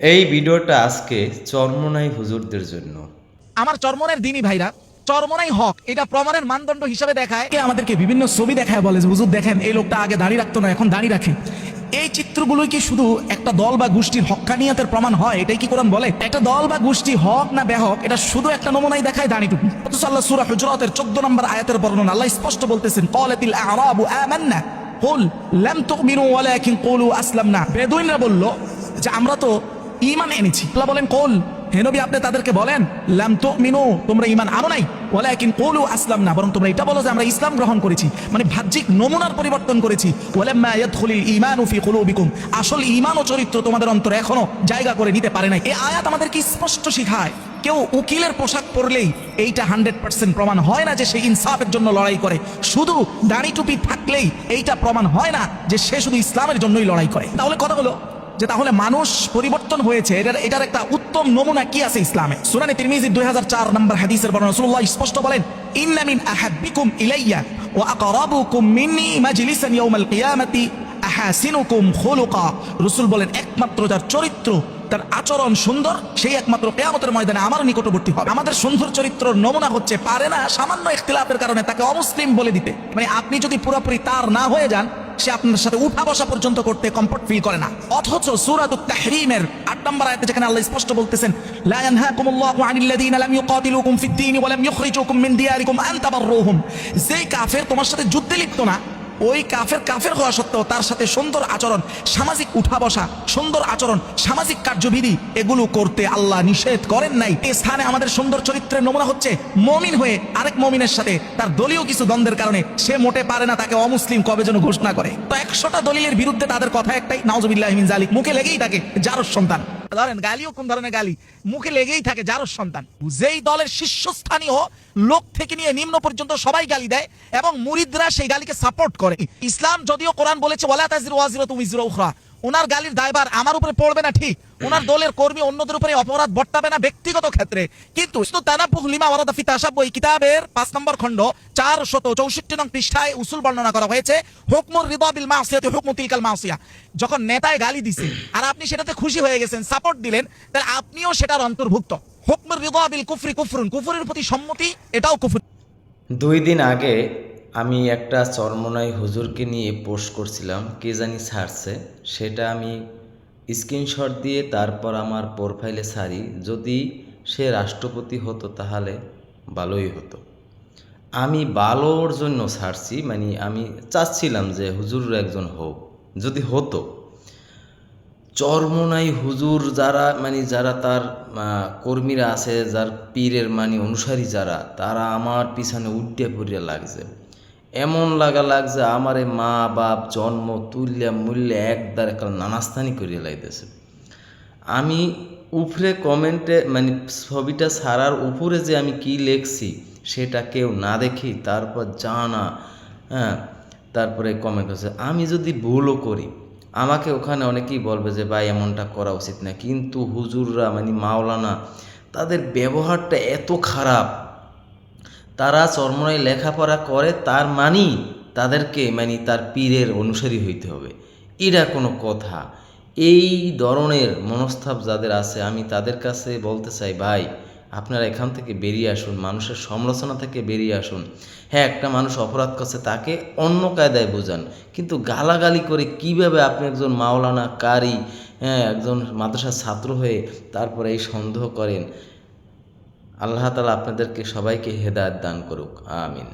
এই ভিডিওটা আজকে চরমোনাই হুজুরদের জন্য। আমার চরমনের দিনী ভাইরা, চরমনাই হক এটা প্রমাণের মানদণ্ড হিসেবে দেখায়, আমাদেরকে বিভিন্ন ছবি দেখায়, বলে যে হুজুর দেখেন এই লোকটা আগে দাড়ি রাখতো না, এখন দাড়ি রাখে। এই চিত্রগুলোই কি শুধু একটা দল বা গোষ্ঠীর হক্কানিয়াতের প্রমাণ হয়? এটাই কি কোরআন বলে? একটা দল বা গোষ্ঠী হক না বেহক এটা শুধু একটা নমুনাই দেখায়, দাড়িটুকু। অথচ আল্লাহ সূরা হুজুরাতের 14 নম্বর আয়াতের বর্ণনা আল্লাহ স্পষ্ট বলতেছেন, ক্বালাতিল আ'রাবু আমান্না কুল লাম তুমিনু ওয়ালাকিন কুলু আসলামনা। বেদুইনরা বলল যে আমরা তো ঈমান এনেছি। আল্লাহ বলেন কুল, হে নবী আপনি তাদেরকে বলেন লাম তুমিনু, তোমরা ঈমান আনো নাই, ওয়ালাকিন কুলু আসলামনা, বরং তোমরা এটা বলো যে আমরা ইসলাম গ্রহণ করেছি। মানে বাহ্যিক নমুনার পরিবর্তন করেছি। ওয়ালাম্মা ইয়াদখুলিল ঈমানু ফি কুলুবিকুম, আসল ঈমান ও চরিত্র তোমাদের অন্তরে এখনো জায়গা করে নিতে পারে নাই। এই আয়াত আমাদেরকে স্পষ্ট শিখায় কেউ উকিলের পোশাক পরলেই এইটা 100% প্রমাণ হয় না যে সে ইনসাফের জন্য লড়াই করে। শুধু দাড়ি টুপি থাকলেই এইটা প্রমাণ হয় না যে সে শুধু ইসলামের জন্যই লড়াই করে। তাহলে কথা হলো যে তাহলে মানুষ পরিবর্তন হয়েছে, এটার একটা উত্তম নমুনা কি আছে ইসলামে? সূরা তিরমিজি 2004 নম্বর হাদিসের বর্ণনা রাসূলুল্লাহ স্পষ্ট বলেন, ইন্না মিন আহাব্বিকুম ইলাইয়া ওয়া আকরাবুকুম মিন্নি মাজলিসান ইয়াউমাল কিয়ামাতি আহাসিনুকুম খুলুকা। রাসূল বলেন একমাত্র যার চরিত্র, তার আচরণ সুন্দর, সেই একমাত্র কিয়ামতের ময়দানে আমার নিকটবর্তী হবে। আমাদের সুন্দর চরিত্রের নমুনা হচ্ছে পারে না সামান্য ইখতিলাফের কারণে তাকে অমুসলিম বলে দিতে। মানে আপনি যদি পুরোপুরি তার না হয়ে যান, সে আপনার সাথে উঠা বসা পর্যন্ত করতে কমফর্ট ফিল করে না। অথচ সূরাতুত তাহরীমের 8 নম্বর আয়াতে যেখানে আল্লাহ স্পষ্ট বলতেছেন, লা ইয়ানহাকুমুল্লাহু আনিল্লাযীনা লাম ইউকাতিলুকুম ফিদ-দীন ওয়া লাম ইখরিজুকুম মিন দিয়ারিকুম আন তাবাররুহুম, যেই কাফের তোমার সাথে যুদ্ধে লিপ্ত না, ওই কাফের হওয়া সত্ত্বেও তার সাথে সুন্দর আচরণ, সামাজিক উঠা বসা, সুন্দর আচরণ, সামাজিক কার্যবিধি এগুলো করতে আল্লাহ নিষেধ করেন নাই। এই স্থানে আমাদের সুন্দর চরিত্রের নমুনা হচ্ছে মমিন হয়ে আরেক মমিনের সাথে তার দলীয় কিছু দ্বন্দ্বের কারণে সে মোটে পারে না তাকে অমুসলিম কবে যেন ঘোষণা করে। তো 100টা দলিলের বিরুদ্ধে তাদের কথা একটাই, নাউজুবিল্লাহি মিন যালিক, মুখে লেগেই থাকে যার সন্তান। ধরেন গালিও কোন ধরনের গালি, মুখে লেগেই থাকে যার সন্তান। যেই দলের শীর্ষস্থানীয় লোক থেকে নিয়ে নিম্ন পর্যন্ত সবাই গালি দেয় এবং মুরিদরা সেই গালিকে সাপোর্ট করে। ইসলাম যদিও কোরআন বলেছে ওয়ালা তাজিরু ওয়াজিরাতুম উযরা উখরা, ওনার গালির দায়ভার আমার উপরে পড়বে না, ঠিক, ওনার দলের কর্মী অন্যদের উপরে অপরাধ বর্তাবে না ব্যক্তিগত ক্ষেত্রে, কিন্তু তানাব্বুহ লিমা ওয়ারাদা ফি তাশাব্বুহ এই কিতাবের 5 নম্বর খণ্ড 464 নং পৃষ্ঠায় উসুল বর্ণনা করা হয়েছে, হুকমুর রিদা বিল মাসিয়াতি হুকমু তিলকাল মাসিয়া। যখন নেতায় গালি দিছে আর আপনি সেটাতে খুশি হয়ে গেছেন, সাপোর্ট দিলেন, তাহলে আপনিও সেটার অন্তর্ভুক্ত। হুকমুর রিদা বিল কুফরি কুফরুন, কুফরের প্রতি সম্মতি এটাও কুফর। 2 দিন আগে আমি একটা চরমোনাই হুজুরকে নিয়ে পোস্ট করছিলাম, কে জানি ছাড়ছে, সেটা আমি স্ক্রিনশট দিয়ে তারপর আমার প্রোফাইলে ছাড়ি। যদি সে রাষ্ট্রপতি হতো তাহলে ভালোই হতো। আমি ভালোর জন্য ছাড়ছি, মানে আমি চাচ্ছিলাম যে হুজুর একজন হোক, যদি হতো। চরমোনাই হুজুর যারা, মানে যারা তার কর্মীরা আছে, যার পীরের মানে অনুসারী যারা, তারা আমার পিছনে উড্ডে পড়িয়া লাগছে। এমন লাগছে আমারে মা বাপ জন্ম তুল্যা মূল্যে একদার একটা নানাস্থানি করিয়া লাইতেছে। আমি উপরে কমেন্টে মানে ছবিটা ছাড়ার উপরে যে আমি কি লেখছি সেটা কেউ না দেখি তারপর জানা, হ্যাঁ, তারপরে কমেন্ট করছে। আমি যদি ভুলও করি আমাকে ওখানে অনেকেই বলবে যে ভাই এমনটা করা উচিত না, কিন্তু হুজুররা মানে মাওলানা তাদের ব্যবহারটা এত খারাপ। তারা চরমোনাই লেখাপড়া করে তার মানি তাদেরকে মানে তার পীরের অনুসারী হইতে হবে, এটা কোনো কথা? এই ধরনের মনস্তাপ যাদের আছে আমি তাদের কাছে বলতে চাই, ভাই আপনারা এখান থেকে বেরিয়ে আসুন, মানুষের সমালোচনা থেকে বেরিয়ে আসুন। হ্যাঁ, একটা মানুষ অপরাধ করছে তাকে অন্য কায়দায় বোঝান, কিন্তু গালাগালি করে কিভাবে আপনি একজন মাওলানা কারি, হ্যাঁ, একজন মাদ্রাসার ছাত্র হয়ে তারপরে এই সন্দেহ করেন? আল্লাহ তাআলা আপনাদেরকে সবাইকে হেদায়েত দান করুক, আমিন।